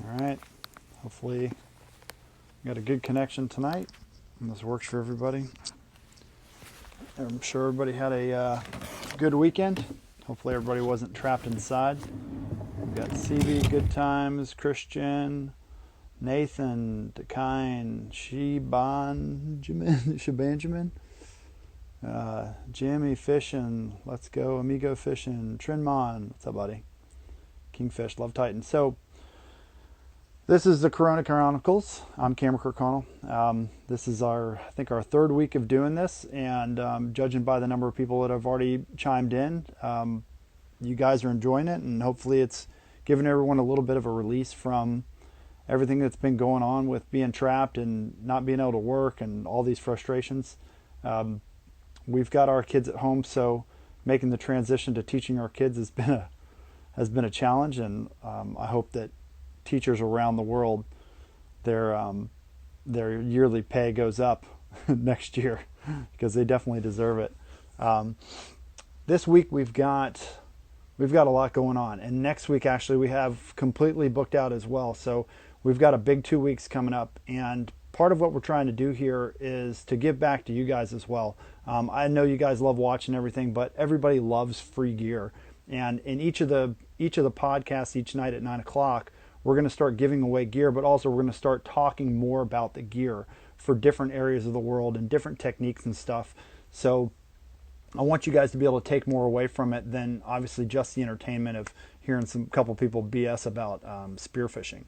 All right. Hopefully we got a good connection tonight and this works for everybody. I'm sure everybody had a good weekend. Hopefully everybody wasn't trapped inside. We've got CB, Good Times, Christian, Nathan, Dakine, Shebanjamin, Jimmy Fishing, Let's Go, Amigo Fishing, Trinmon, what's up, buddy? Kingfish, Love Titan. So this is the Chronicles. I'm Cameron Kirkconnell. This is I think our third week of doing this, and judging by the number of people that have already chimed in, you guys are enjoying it, and hopefully it's giving everyone a little bit of a release from everything that's been going on with being trapped and not being able to work and all these frustrations. We've got our kids at home, so making the transition to teaching our kids has been a challenge, and I hope that teachers around the world, their yearly pay goes up next year, because they definitely deserve it. This week we've got a lot going on, and next week actually we have completely booked out as well. So we've got a big 2 weeks coming up, and part of what we're trying to do here is to give back to you guys as well. I know you guys love watching everything, but everybody loves free gear, and in each of the podcasts each night at 9 o'clock, we're going to start giving away gear, but also we're going to start talking more about the gear for different areas of the world and different techniques and stuff. So I want you guys to be able to take more away from it than obviously just the entertainment of hearing some couple people BS about spearfishing.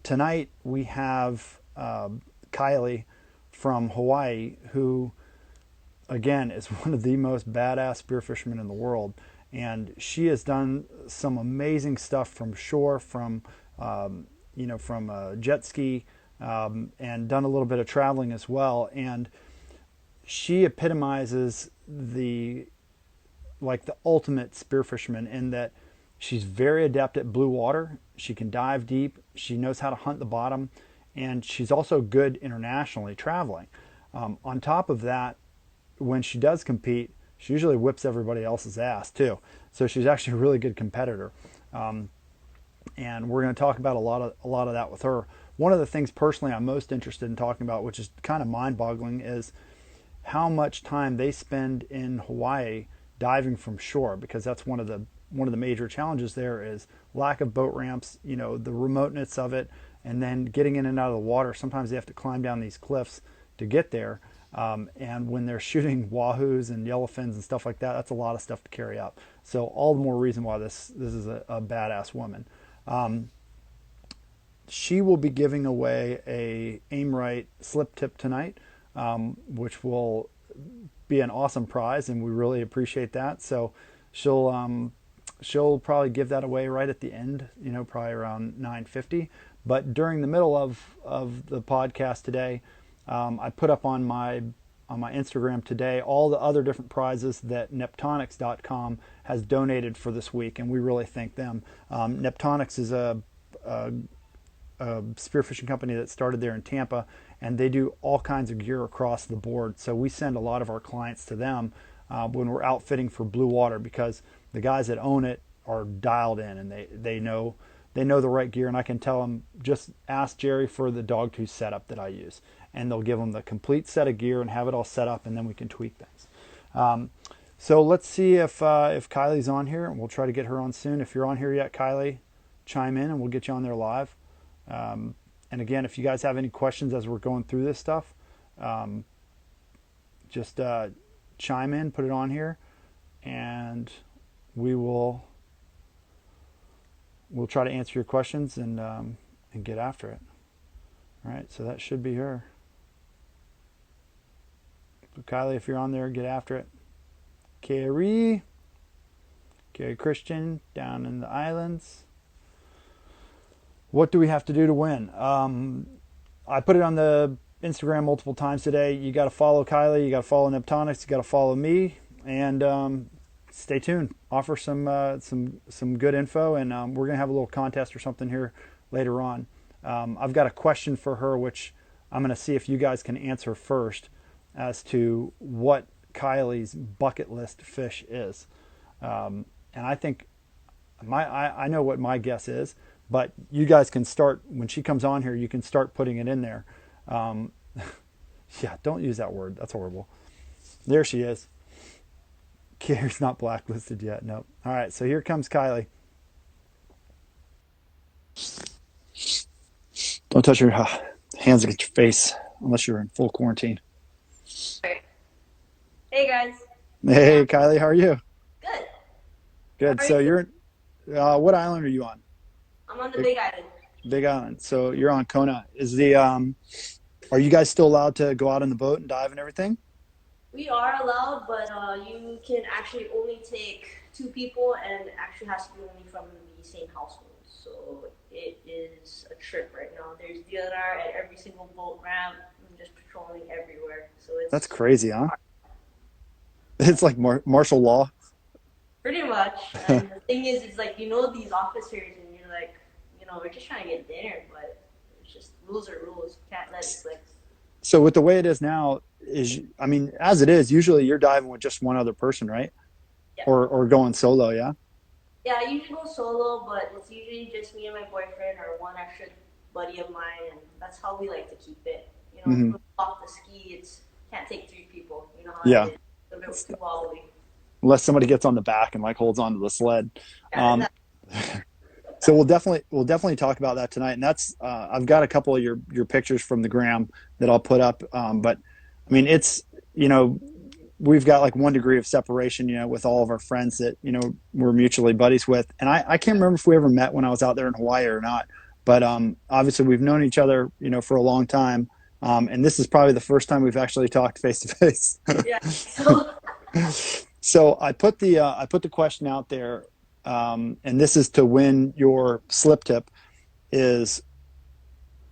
Tonight we have Kylie from Hawaii, who again is one of the most badass spearfishermen in the world. And she has done some amazing stuff from shore, from jet ski, and done a little bit of traveling as well. And she epitomizes the ultimate spearfisherman in that she's very adept at blue water. She can dive deep. She knows how to hunt the bottom, and she's also good internationally traveling. On top of that, when she does compete, she usually whips everybody else's ass too. So she's actually a really good competitor. And we're going to talk about a lot of that with her. One of the things personally I'm most interested in talking about, which is kind of mind-boggling, is how much time they spend in Hawaii diving from shore, because that's one of the major challenges there is lack of boat ramps, the remoteness of it, and then getting in and out of the water. Sometimes they have to climb down these cliffs to get there. And when they're shooting wahoos and yellowfins and stuff like that, that's a lot of stuff to carry up. So all the more reason why this is a badass woman. She will be giving away a Aimrite slip tip tonight, which will be an awesome prize, and we really appreciate that. So she'll probably give that away right at the end, probably around 9:50. But during the middle of the podcast today, I put up on my Instagram today all the other different prizes that Neptonics.com has donated for this week, and we really thank them. Neptonics is a spearfishing company that started there in Tampa, and they do all kinds of gear across the board. So we send a lot of our clients to them when we're outfitting for blue water, because the guys that own it are dialed in, and they know the right gear. And I can tell them, just ask Jerry for the dogtooth setup that I use, and they'll give them the complete set of gear and have it all set up, and then we can tweak things. So let's see if Kylie's on here, and we'll try to get her on soon. If you're on here yet, Kylie, chime in and we'll get you on there live. And again, if you guys have any questions as we're going through this stuff, just chime in, put it on here, and we'll try to answer your questions and get after it. All right, so that should be her. So Kylie, if you're on there, get after it. Carrie Christian down in the islands. What do we have to do to win? I put it on the Instagram multiple times today. You got to follow Kylie. You got to follow Neptonics. You got to follow me, and stay tuned. Offer some good info, and we're gonna have a little contest or something here later on. I've got a question for her, which I'm gonna see if you guys can answer first, as to what Kylie's bucket list fish is. And I think I know what my guess is, but you guys can start when she comes on here. You can start putting it in there. Um, yeah, don't use that word. That's horrible. There she is. Carrie's not blacklisted yet. Nope. All right, so here comes Kylie. Don't touch your hands against your face unless you're in full quarantine. Hey guys. Hey, Kylie, how are you? Good. How Good. are you? So you're, what island are you on? I'm on the Big Island. Big Island. So you're on Kona. Are you guys still allowed to go out in the boat and dive and everything? We are allowed, but you can actually only take two people, and it actually has to be only from the same household. So it is a trip right now. There's DNR at every single boat ramp. I'm just patrolling everywhere. So That's it's crazy, huh? It's like martial law. pretty much. And the thing is, it's like these officers, and you're like, we're just trying to get dinner, but it's just rules are rules. You can't let it slip. So with the way it is now, I mean, as it is, usually you're diving with just one other person, right? Yeah. Or going solo, yeah? Yeah, I usually go solo, but it's usually just me and my boyfriend or one extra buddy of mine, and that's how we like to keep it. Hmm. Off the ski, it's can't take three people. You know how it Yeah. is. A bit too wobbly. Unless somebody gets on the back and like holds onto the sled. Yeah, and Um, so we'll definitely talk about that tonight. And that's I've got a couple of your pictures from the gram that I'll put up. But I mean, it's you know we've got like 1 degree of separation, with all of our friends that we're mutually buddies with. And I can't remember if we ever met when I was out there in Hawaii or not. But obviously we've known each other, for a long time. And this is probably the first time we've actually talked face to face. yeah. So So I put the question out there, and this is to win your slip tip is,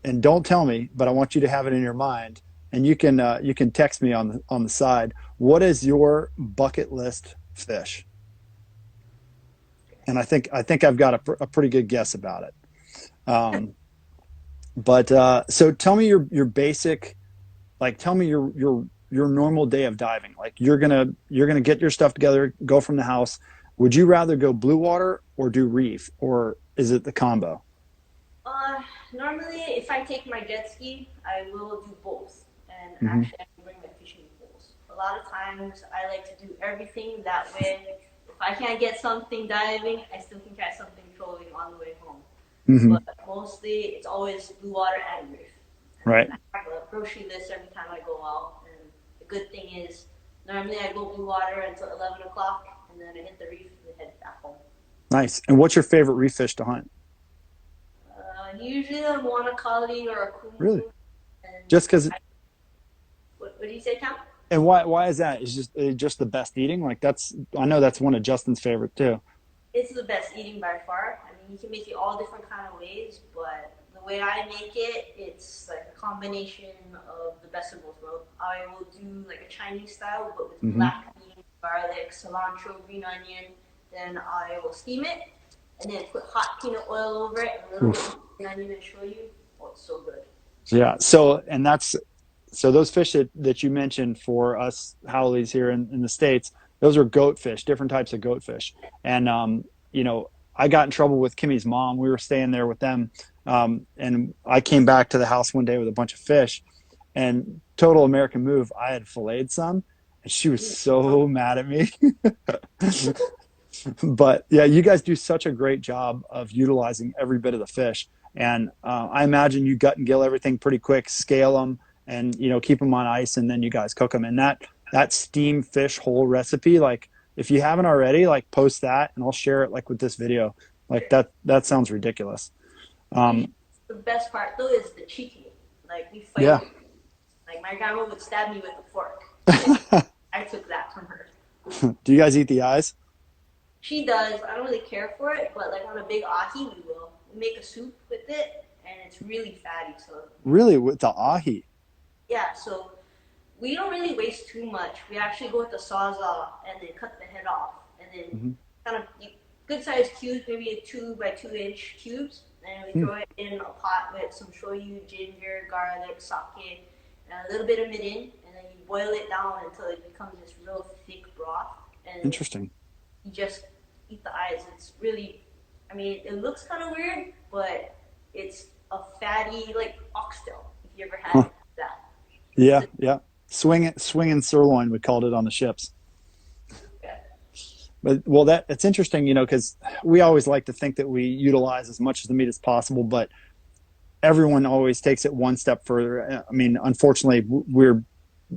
and don't tell me, but I want you to have it in your mind, and you can text me on the side. What is your bucket list fish? And I think I've got a pretty good guess about it. Um, but so tell me your basic, like tell me your normal day of diving. Like you're gonna get your stuff together, go from the house. Would you rather go blue water or do reef, or is it the combo? uh, normally, if I take my jet ski, I will do both, and Hmm. actually, I can bring my fishing poles. A lot of times, I like to do everything that way. If I can't get something diving, I still can catch something trolling on the way home. But Hmm. mostly it's always blue water and reef. And Right. then I have a grocery list every time I go out. And the good thing is, normally I go blue water until 11 o'clock, and then I hit the reef and head back home. Nice. And what's your favorite reef fish to hunt? Usually I'm on a Kylie or a Really? kumu. And Just because? what do you say, Tom? And why is that? Is just the best eating? Like I know that's one of Justin's favorite too. It's the best eating by far. I mean, you can make it all different kind of ways, but the way I make it, it's like a combination of the best of both worlds. I will do like a Chinese style, but with Hmm. black bean, garlic, cilantro, green onion. Then I will steam it, and then put hot peanut oil over it, and a little bit Oof. of green onion and show you. Oh, it's so good. Yeah. So those fish that you mentioned for us howlies here in the States, those are goat fish, different types of goat fish. And I got in trouble with Kimmy's mom. We were staying there with them. And I came back to the house one day with a bunch of fish, and total American move, I had filleted some, and she was so mad at me. But yeah, you guys do such a great job of utilizing every bit of the fish. And I imagine you gut and gill everything pretty quick, scale them, and keep them on ice, and then you guys cook them. And that steam fish whole recipe, like if you haven't already, like post that, and I'll share it like with this video. Like that sounds ridiculous. Usually, Um, the best part though is the cheeky. Like we fight yeah. over. Like my grandma would stab me with a fork, and I took that from her. Do you guys eat the eyes? She does. I don't really care for it, but like on a big ahi, we will. We make a soup with it, and it's really fatty. So Really, with the ahi? yeah, so we don't really waste too much. We actually go with the sawzall and then cut the head off, and then Hmm. kind of good sized cubes, maybe a 2 by 2 inch cubes, and we Hmm. throw it in a pot with some shoyu, ginger, garlic, sake, and a little bit of mirin, and then you boil it down until it becomes this real thick broth, and Interesting. you just eat the eyes. It's really I mean, it looks kind of weird, but it's a fatty like oxtail. If you ever had Huh. that, it's Yeah, a yeah. Swinging sirloin, we called it on the ships. yeah. But well, it's interesting, because we always like to think that we utilize as much of the meat as possible, but everyone always takes it one step further. I mean, unfortunately, we're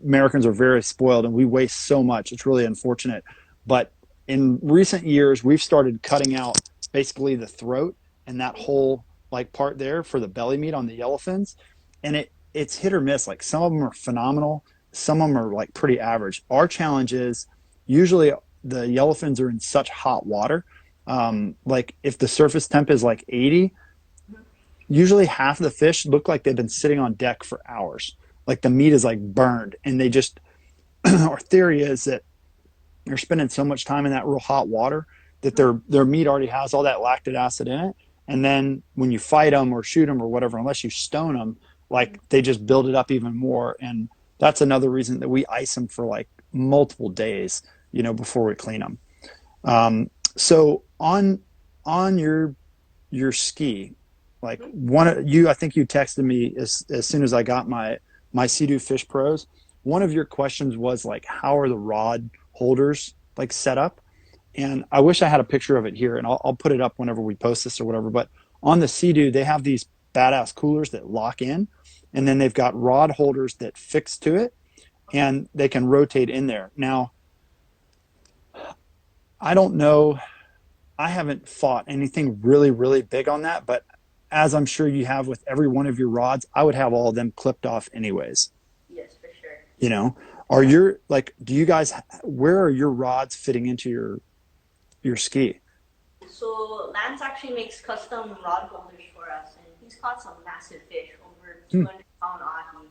Americans are very spoiled and we waste so much. It's really unfortunate. But in recent years, we've started cutting out basically the throat and that whole like part there for the belly meat on the yellowfins. And it's hit or miss. Like some of them are phenomenal. Some of them are like pretty average. Our challenge is usually the yellowfins are in such hot water. Like if the surface temp is like 80, usually half of the fish look like they've been sitting on deck for hours. Like the meat is like burned, and they just our theory is that they're spending so much time in that real hot water that their meat already has all that lactic acid in it. And then when you fight them or shoot them or whatever, unless you stone them, like they just build it up even more. And that's another reason that we ice them for like multiple days, before we clean them. So on your ski, like I think you texted me as soon as I got my Seadoo FishPros. One of your questions was like, how are the rod holders like set up? And I wish I had a picture of it here, and I'll put it up whenever we post this or whatever. But on the Seadoo, they have these badass coolers that lock in, and then they've got rod holders that fix to it, and they can rotate in there. Now, I don't know. I haven't fought anything really, really big on that, but as I'm sure you have with every one of your rods, I would have all of them clipped off anyways. Yes, for sure. Are your like? Do you guys? Where are your rods fitting into your ski? So Lance actually makes custom rod holders for us, and he's caught some massive fish, over Hmm. 200-pound ahi,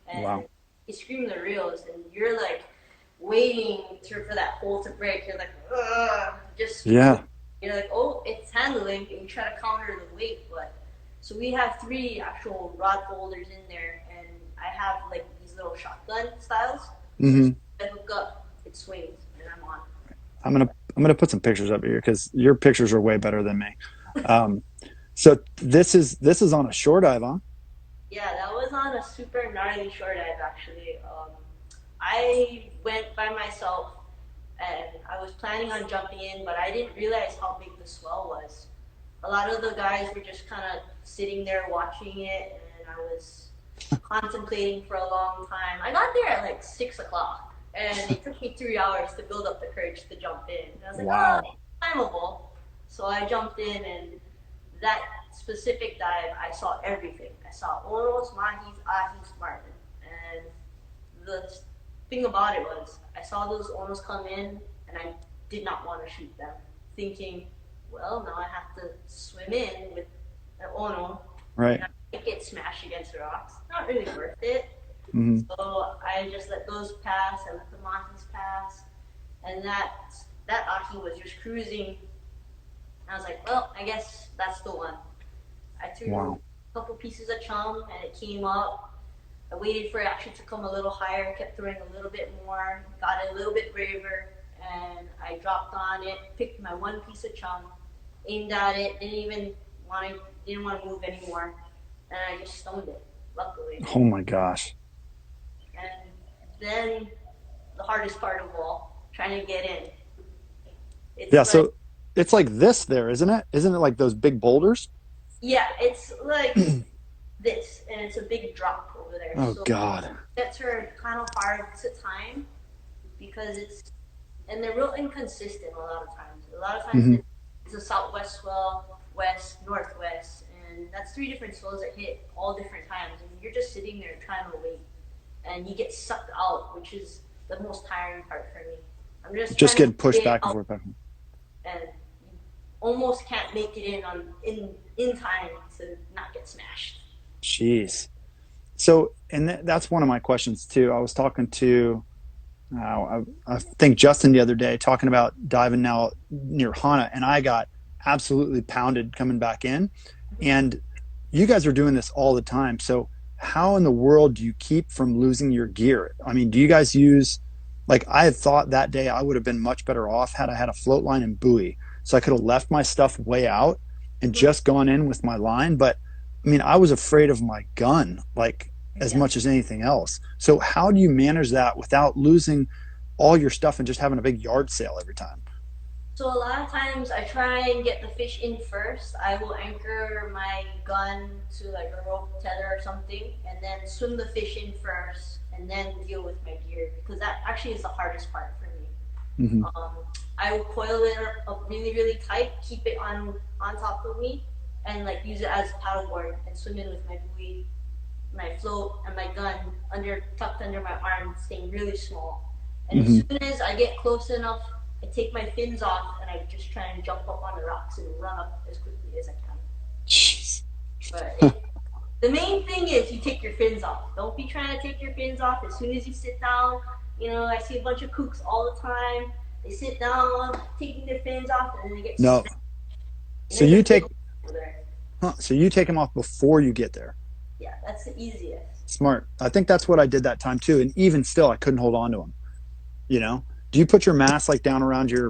and Wow. he's screaming the reels, and you're like waiting for that hole to break. You're like, ugh, just Yeah. you're like, oh, it's handling, and you try to counter the weight, but so we have 3 actual rod holders in there, and I have like these little shotgun styles. So Hmm. I hook up, it swings, and I'm on. I'm gonna put some pictures up here because your pictures are way better than me. Um, so this is on a shore dive, huh? Yeah, that was on a super gnarly shore dive actually. I went by myself and I was planning on jumping in, but I didn't realize how big the swell was. A lot of the guys were just kind of sitting there watching it, and I was contemplating for a long time. I got there at like 6 o'clock, and it took me 3 hours to build up the courage to jump in. And I was like, oh, Wow. climbable. So I jumped in, and that specific dive, I saw everything. I saw oros, mahis, ahis, marlin. And the thing about it was, I saw those oros come in, and I did not want to shoot them, thinking, well, now I have to swim in with an ono, Right. and I get smashed against the rocks. Not really worth it. Hmm. So I just let those pass. I let the mahis pass, and that ahi was just cruising. I was like, well, I guess that's the one. I threw Wow. a couple pieces of chum, and it came up. I waited for it actually to come a little higher, kept throwing a little bit more, got it a little bit braver, and I dropped on it, picked my one piece of chum, aimed at it, didn't want to move anymore, and I just stoned it, luckily. Oh my gosh. And then the hardest part of all, trying to get in. It's Yeah. like, So it's like this there, isn't it? Isn't it like those big boulders? yeah, it's like this, and it's a big drop over there. Oh So God. sets are kind of hard to time because and they're real inconsistent a lot of times. A lot of times Hmm. it's a southwest swell, west, northwest, and that's 3 different swells that hit all different times. And you're just sitting there trying to wait, and you get sucked out, which is the most tiring part for me. I'm just Just trying to getting pushed stay back and out, forth, back and forth. and you almost can't make it in time to not get smashed. Jeez. So, and that's one of my questions too. I was talking to, I think Justin the other day, talking about diving now near Hana, and I got absolutely pounded coming back in. And you guys are doing this all the time. So, how in the world do you keep from losing your gear? I mean, do you guys use, like, I had thought that day I would have been much better off had I had a float line and buoy. So I could have left my stuff way out and Mhm. just gone in with my line. But I mean, I was afraid of my gun, like as Yeah. much as anything else. So how do you manage that without losing all your stuff and just having a big yard sale every time? So a lot of times I try and get the fish in first. I will anchor my gun to like a rope tether or something, and then swim the fish in first, and then deal with my gear because that actually is the hardest part for me. Mm-hmm. Um, I will coil it up really really tight, keep it on top of me, and like use it as a paddleboard and swim in with my buoy, my float, and my gun under tucked under my arm, staying really small. And as Mm-hmm. soon as I get close enough, I take my fins off and I just try and jump up on the rocks and run up as quickly as I can. Jeez. But the main thing is you take your fins off. Don't be trying to take your fins off as soon as you sit down. You know, I see a bunch of kooks all the time. They sit down, taking their fins off, and then they get No. smacked. And So there's a you big take, over there. so you take them off before you get there. Yeah, that's the easiest. Smart. I think that's what I did that time too. And even still, I couldn't hold on to them. You know, do you put your mask like down around your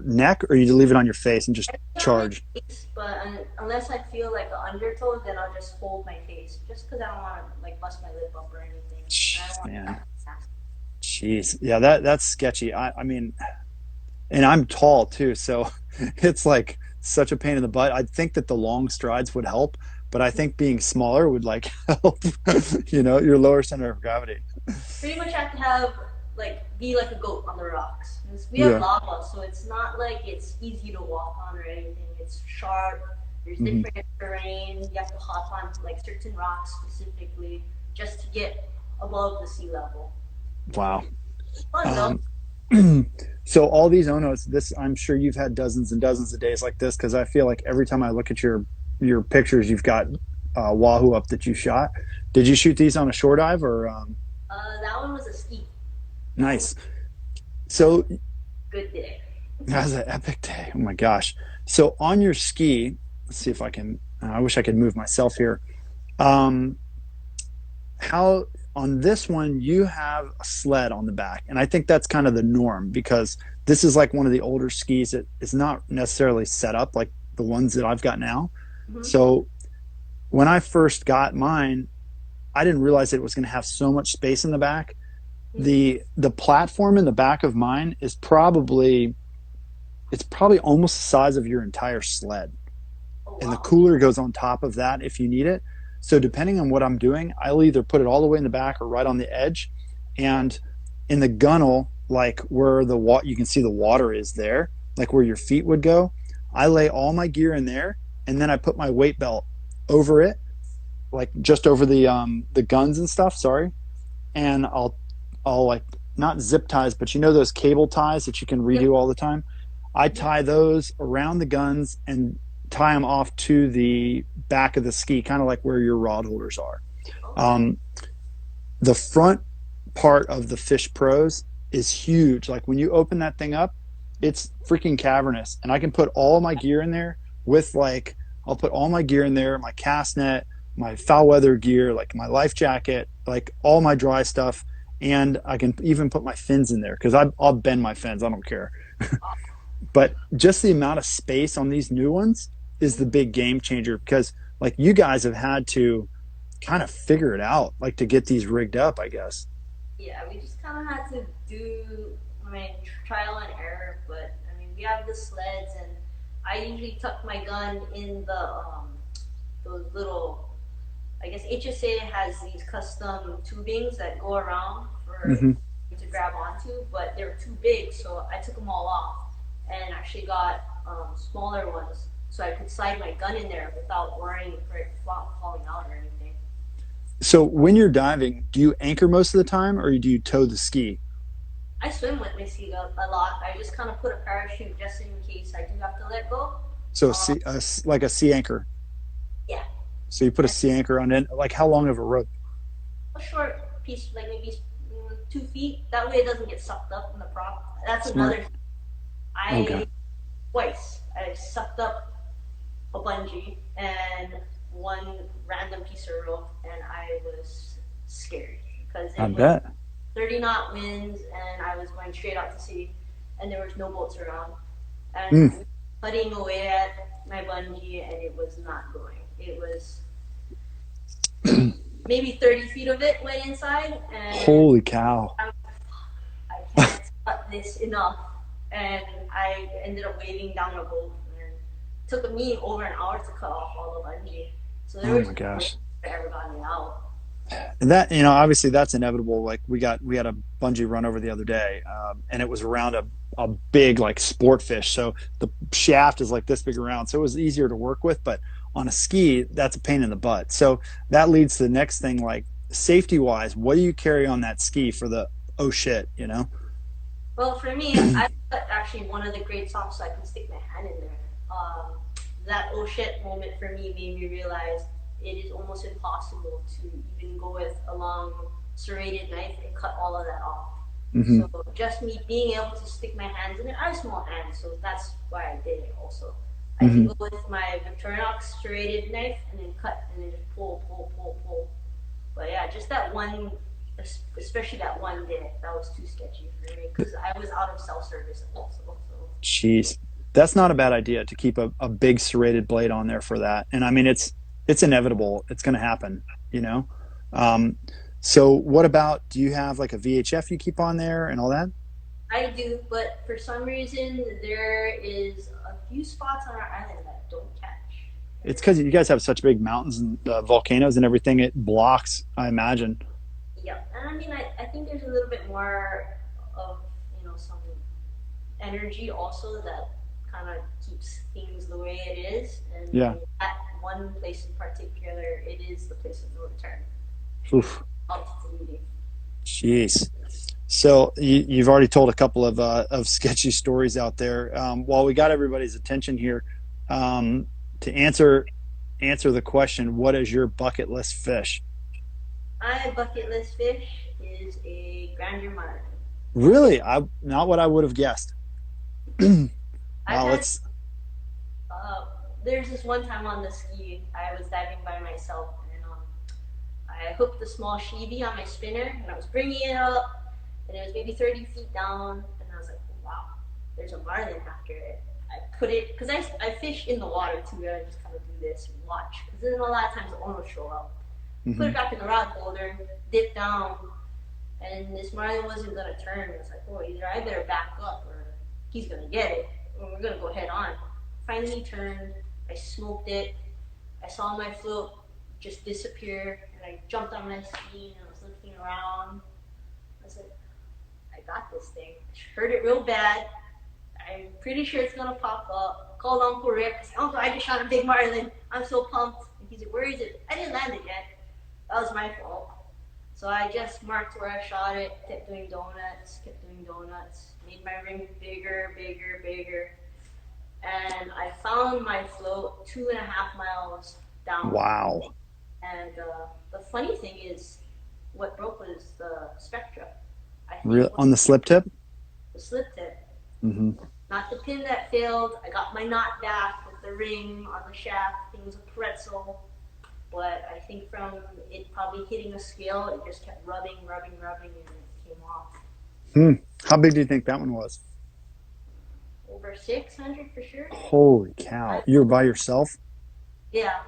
neck, or you leave it on your face and just I put it on my charge? face, but unless I feel like an undertow, then I'll just hold my face, just because I don't want to like bust my lip up or anything. And I don't want Man, to. jeez, yeah, that's sketchy. I mean, and I'm tall too, so it's like such a pain in the butt. I think that the long strides would help, but I think being smaller would like help. Your lower center of gravity. Pretty much have to have like be like a goat on the rocks. We have Yeah. lava, so it's not like it's easy to walk on or anything. It's sharp. There's Hmm. different terrain. You have to hop on like certain rocks specifically just to get above the sea level. Wow. Fun though. Um, so all these Onos, this I'm sure you've had dozens and dozens of days like this because I feel like every time I look at your pictures, you've got Wahoo up that you shot. Did you shoot these on a shore dive or That one was a ski. That one was nice? So a good day. that was an epic day. Oh my gosh! So on your ski, let's see if I can. I wish I could move myself here. Um, how on this one you have a sled on the back, and I think that's kind of the norm because this is like one of the older skis that is not necessarily set up like the ones that I've got now. Mm-hmm. So when I first got mine, I didn't realize that it was going to have so much space in the back. The platform in the back of mine is probably almost the size of your entire sled, Oh and the wow. cooler goes on top of that if you need it. So depending on what I'm doing, I'll either put it all the way in the back or right on the edge. And in the gunnel, like where you can see the water is there, like where your feet would go, I lay all my gear in there, and then I put my weight belt over it, like just over the guns and stuff. Sorry, and I'll like not zip ties, but those cable ties that you can Yep. redo all the time. I Yep. tie those around the guns and tie them off to the back of the ski, kind of like where your rod holders are. Okay. Um, the front part of the FishPros is huge. Like when you open that thing up, it's freaking cavernous, and I can put all my gear in there with like I'll put all my gear in there, my cast net, my foul weather gear, like my life jacket, like all my dry stuff, and I can even put my fins in there because I'll bend my fins. I don't care. But just the amount of space on these new ones is the big game changer because like you guys have had to kind of figure it out like to get these rigged up, I guess. Yeah, we just kind of had to do, I mean, trial and error. But I mean, we have the sleds, and I usually tuck my gun in those little. I guess HSA has these custom tubings that go around for Mm-hmm. to grab onto, but they're too big, so I took them all off and actually got smaller ones so I could slide my gun in there without worrying for it falling out or anything. So when you're diving, do you anchor most of the time or do you tow the ski? I swim with my seagull a lot. I just kind of put a parachute just in case I do have to let go. So Um, like a sea anchor. yeah, So you put a and sea anchor on it. Like how long of a rope? a short piece, like maybe 2 feet. That way it doesn't get sucked up in the prop. That's Smart. another. Okay. I twice I sucked up a bungee and one random piece of rope, and I was scared because I it was bet. 30 knot winds, and I was going straight out to sea, and there was no boats around. and Mm. cutting away at my bungee, and it was not going. It was maybe 30 feet of it went inside, and Holy cow. I can't cut this enough. And I ended up waving down a boat, and it took me over an hour to cut off all the bungee. So there Oh was my no way gosh. I ever gotten it out. And that, obviously that's inevitable. Like we had a bungee run over the other day, and it was around a big like sport fish. So the shaft is like this big around, so it was easier to work with. But on a ski, that's a pain in the butt. So that leads to the next thing, like safety wise, what do you carry on that ski for the oh shit, Well, for me, I cut actually one of the great socks so I could stick my hand in there. That oh shit moment for me made me realize it is almost impossible to even go with a long serrated knife and cut all of that off. Mm-hmm. So just me being able to stick my hands in it, I have small hands, so that's why I did it also. I can Mm-hmm. go with my Victorinox serrated knife and then cut and then just pull, pull, pull, pull. But yeah, just that one, especially that one day, that was too sketchy for me because I was out of self service also. So Jeez, that's not a bad idea to keep a big serrated blade on there for that. And I mean, it's inevitable. It's going to happen, you know. Um, so what about? Do you have like a VHF you keep on there and all that? I do, but for some reason there is a few spots on our island that don't catch. It's because you guys have such big mountains and volcanoes and everything. It blocks, I imagine. Yeah, and I mean, I think there's a little bit more of some energy also that kind of keeps things the way it is, and Yeah. that one place in particular, it is the place of no return. Oof. Altitude. Jeez. So you've already told a couple of sketchy stories out there. While we got everybody's attention here, um, to answer the question, what is your bucket list fish? My bucket list fish is a grandeur marlin. Really, I not what I would have guessed. I've Wow, had let's. uh, there's this one time on the ski I was diving by myself, and I hooked the small sheavy on my spinner and I was bringing it up, and it was maybe 30 feet down, and I was like, wow, there's a marlin after it. I put it because I fish in the water too, and I just kind of do this and watch because then a lot of times the owner will show up. Put Mhm. it back in the rod holder, dip down, and this marlin wasn't gonna turn. It was like, oh, either I better back up or he's gonna get it, or we're gonna go head on. Finally turned. I smoked it. I saw my float just disappear, and I jumped on my ski and I was looking around. I was like, I got this thing. I heard it real bad. I'm pretty sure it's gonna pop up. Called Uncle Rick. I said, Uncle, I just shot a big marlin. I'm so pumped. And he's like, where is it? I didn't land it yet. That was my fault. So I just marked where I shot it, kept doing donuts, made my ring bigger, bigger, bigger. And I found my float 2.5 miles down. Wow. And the funny thing is, what broke was the spectra. I think Real on the slip tip. the slip tip, Hmm. not the pin that failed. I got my knot back with the ring on the shaft. Thing was a pretzel. But I think from it probably hitting a scale, it just kept rubbing, rubbing, rubbing, and it came off. Hmm. How big do you think that one was? Over 600 for sure. Holy cow! I, You were by yourself yeah,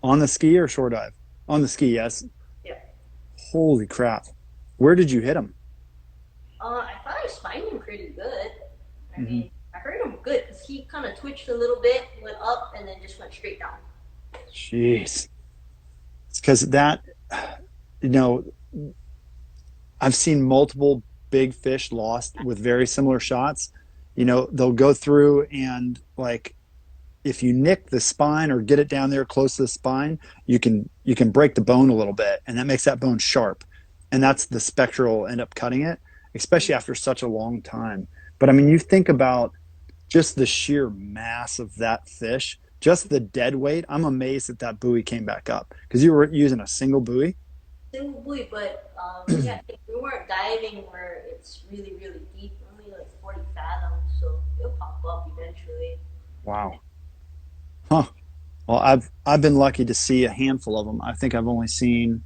on the ski or shore dive? On the ski, yes. yeah. Holy crap! Where did you hit him? I thought I spined him pretty good. I Hmm. mean, I heard him good because he kind of twitched a little bit, went up, and then just went straight down. Jeez. It's because that, you know, I've seen multiple big fish lost with very similar shots. They'll go through and like if you nick the spine or get it down there close to the spine, you can break the bone a little bit, and that makes that bone sharp, and that's the spectral end up cutting it, especially after such a long time. But I mean, you think about just the sheer mass of that fish, just the dead weight. I'm amazed that that buoy came back up because you were using a single buoy. Single buoy, but yeah, we weren't diving where it's really, really deep. Only like 40 fathoms, so it'll pop up eventually. Wow. Huh. Well, I've been lucky to see a handful of them. I think I've only seen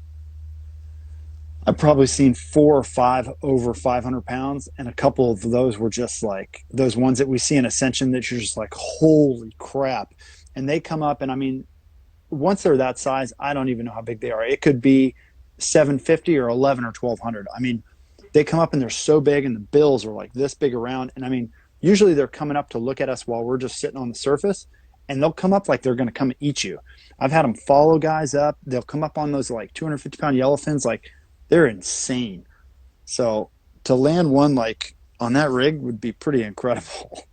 I've probably seen 4 or 5 over 500 pounds, and a couple of those were just like those ones that we see in Ascension that you're just like, holy crap. And they come up, and I mean, once they're that size, I don't even know how big they are. It could be 750 or 11 or 1200. I mean, they come up and they're so big, and the bills are like this big around. And I mean, usually they're coming up to look at us while we're just sitting on the surface, and they'll come up like they're going to come eat you. I've had them follow guys up. They'll come up on those like 250-pound yellowfins, like they're insane. So to land one like on that rig would be pretty incredible.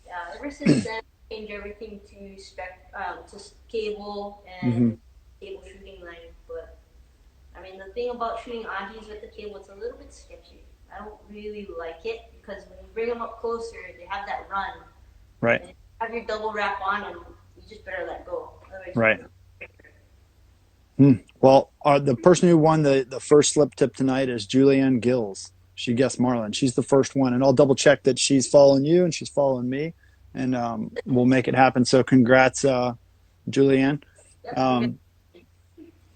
Yeah, ever since then, I changed everything to cable Mm-hmm. and cable shooting line. But I mean, the thing about shooting Agis with the cable, it's a little bit sketchy. I don't really like it because when you bring them up closer, they have that run. Right. And you have your double wrap on, and you just better let go. Otherwise, Right. Well, the person who won the first slip tip tonight is Julianne Gills. She guessed Marlin. She's the first one, and I'll double check that she's following you and she's following me, and we'll make it happen. So congrats, Julianne. yep. Um,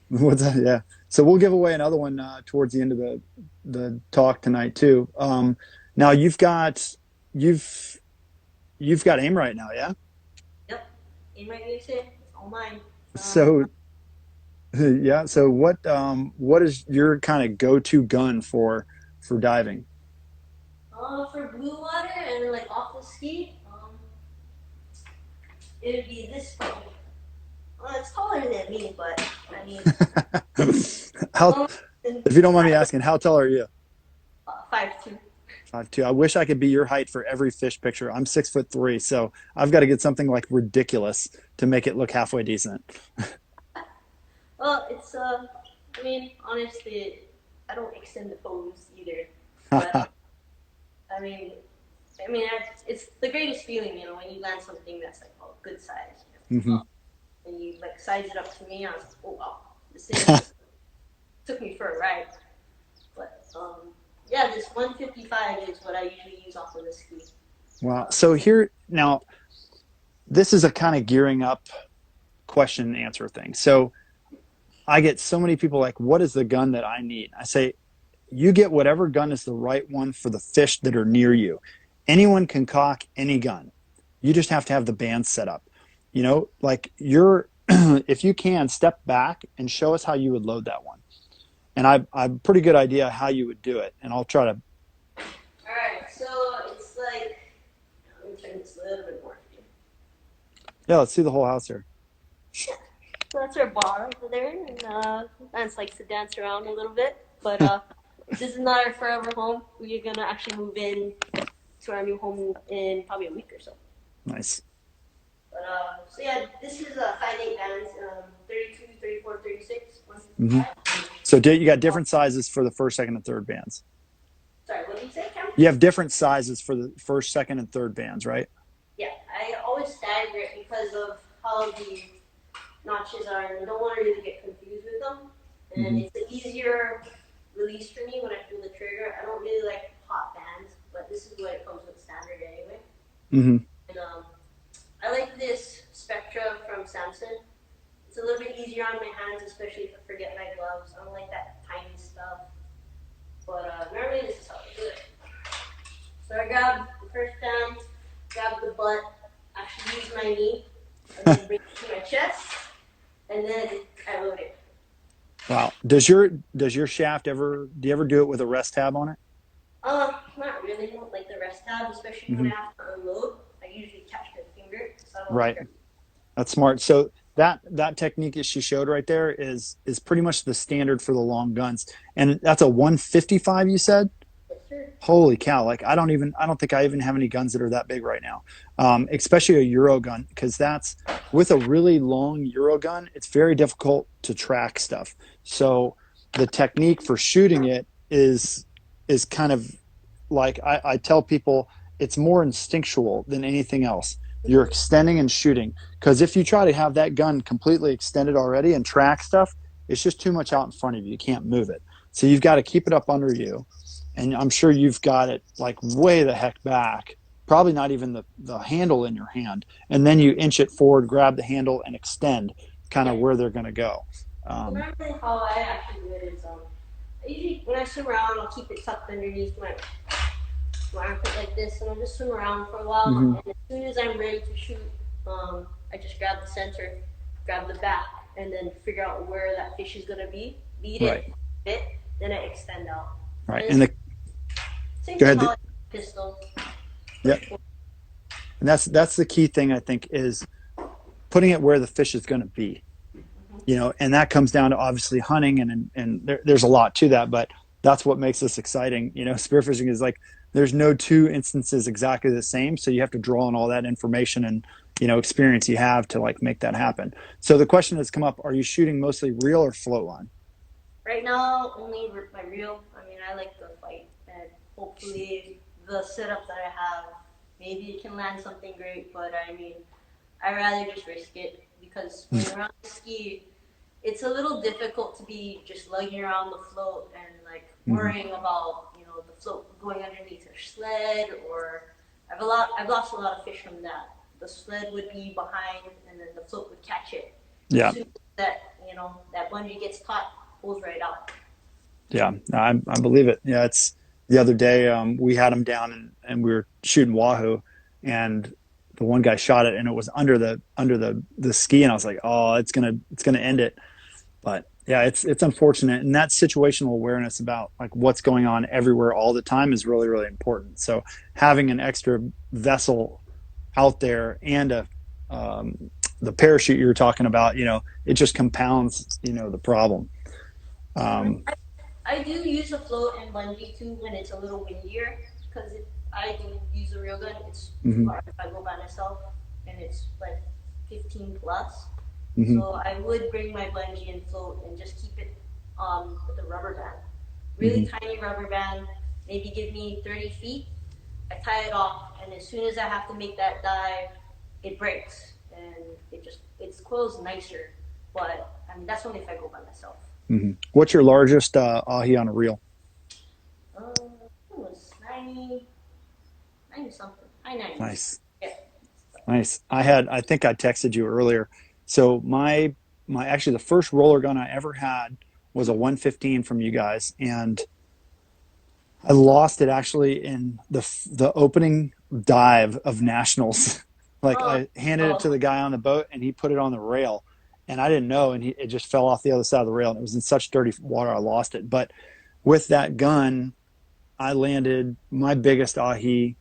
what's that? Yeah. So we'll give away another one towards the end of the talk tonight too. Now you've you've got aim right now, yeah. Yep. Aimrite USA, it's all mine. So yeah. So what is your kind of go-to gun for diving? For blue water and like off the ski, it would be this thing. Well, it's taller than me, but I mean, How, um, if you don't mind me asking, how tall are you? 5'2". 5'2". I wish I could be your height for every fish picture. I'm 6'3", so I've got to get something like ridiculous to make it look halfway decent. Well, it's I mean, honestly, I don't extend the pose either, but it's the greatest feeling, when you land something that's like good size. Hmm. And you like size it up to me. I was like, oh wow, this thing took me for a ride. But yeah, this 155 is what I usually use off of the ski. Wow. So here now, this is a kind of gearing up question and answer thing. So I get so many people like, what is the gun that I need? I say, you get whatever gun is the right one for the fish that are near you. Anyone can cock any gun. You just have to have the band set up. Like you're, if you can step back and show us how you would load that one. And I've a pretty good idea how you would do it. And I'll try to. Alright, so it's like, let me turn this a little bit more. Yeah, let's see the whole house here. So that's our bar over there, and Lance likes to dance around a little bit. But this is not our forever home. We're gonna actually move in to our new home in probably a week or so. Nice. But so yeah, this is 5/8 bands, 32, 34, 36, Mm-hmm. 155. So you got different sizes for the first, second, and third bands. Sorry, what did you say, Cameron? You have different sizes for the first, second, and third bands, right? Yeah, I always stagger it because of how the notches are, and I don't want to really get confused with them. And Mm-hmm. it's an easier release for me when I pull the trigger. I don't really like hot bands, but this is what it comes with standard anyway. Mm-hmm. And I like this Spectra from Samsung. It's a little bit easier on my hands, especially if I forget my gloves. I don't like that tiny stuff. But normally this is how I do it. So I grab the first band, grab the butt, actually use my knee, and then bring it to my chest, and then I load it. Wow. Does your shaft do you ever do it with a rest tab on it? Not really. I don't like the rest tab, especially when Mm-hmm. I have to unload. I usually catch my finger, so I don't Right. like That's smart. So that technique that she showed right there is pretty much the standard for the long guns. And that's a 155, you said? it. Holy cow. Like I don't think I even have any guns that are that big right now. Especially a Euro gun, because that's with a really long Euro gun, it's very difficult to track stuff. So the technique for shooting it is kind of like I tell people it's more instinctual than anything else. You're extending and shooting, because if you try to have that gun completely extended already and track stuff, it's just too much out in front of you. You can't move it. So you've got to keep it up under you, and I'm sure you've got it like way the heck back, probably not even the handle in your hand, and then you inch it forward, grab the handle, and extend kind of Yeah. where they're going to go. So Um, normally how I actually do it is Usually when I swim around, I'll keep it tucked underneath my armpit like this, and I'll just swim around for a while. Hmm. And as soon as I'm ready to shoot, I just grab the center, grab the back, and then figure out where that fish is gonna be. Lead Right. it, bit, then I extend out. Right. And And it's the same go thing ahead. how I pistol. Yep. And that's the key thing I think is putting it where the fish is going to be. And that comes down to obviously hunting and there's a lot to that, but that's what makes this exciting. Spearfishing is like there's no two instances exactly the same, so you have to draw on all that information and experience you have to like make that happen. So the question has come up: are you shooting mostly reel or float line? Right now, only my reel. I mean, I like to fight, and hopefully the setup that I have, maybe it can land something great. But I mean, I rather just risk it because when you're on the ski, it's a little difficult to be just lugging around the float and like Mm-hmm. worrying about the float going underneath your sled or I've lost a lot of fish from that. The sled would be behind and then the float would catch it. And as Yeah. soon as that that bungee gets caught, pulls right out. Yeah, I believe it. Yeah, it's the other day we had him down and we were shooting Wahoo, and the one guy shot it and it was under the ski, and I was like, oh, it's gonna end it. But yeah, it's unfortunate, and that situational awareness about like what's going on everywhere all the time is really really important. So having an extra vessel out there and the parachute you were talking about, it just compounds the problem. Um, I do use a float and bungee too when it's a little windier because I do use a real gun. It's too mhm, hard if I go by myself and it's like 15 plus. mhm, So I would bring my bungee and float and just keep it with a rubber band. Really mhm. tiny rubber band, maybe give me 30 feet. I tie it off, and as soon as I have to make that dive, it breaks and it's closed nicer. But I mean, that's only if I go by myself. What's your largest ahi on a reel? It was 90 something, high 90s. Nice, Yeah. nice. I think I texted you earlier. So my actually the first roller gun I ever had was a 115 from you guys, and I lost it actually in the opening dive of nationals. Like Oh, I handed it to oh, the guy on the boat, and he put it on the rail, and I didn't know, and it just fell off the other side of the rail, and it was in such dirty water I lost it. But with that gun, I landed my biggest ahi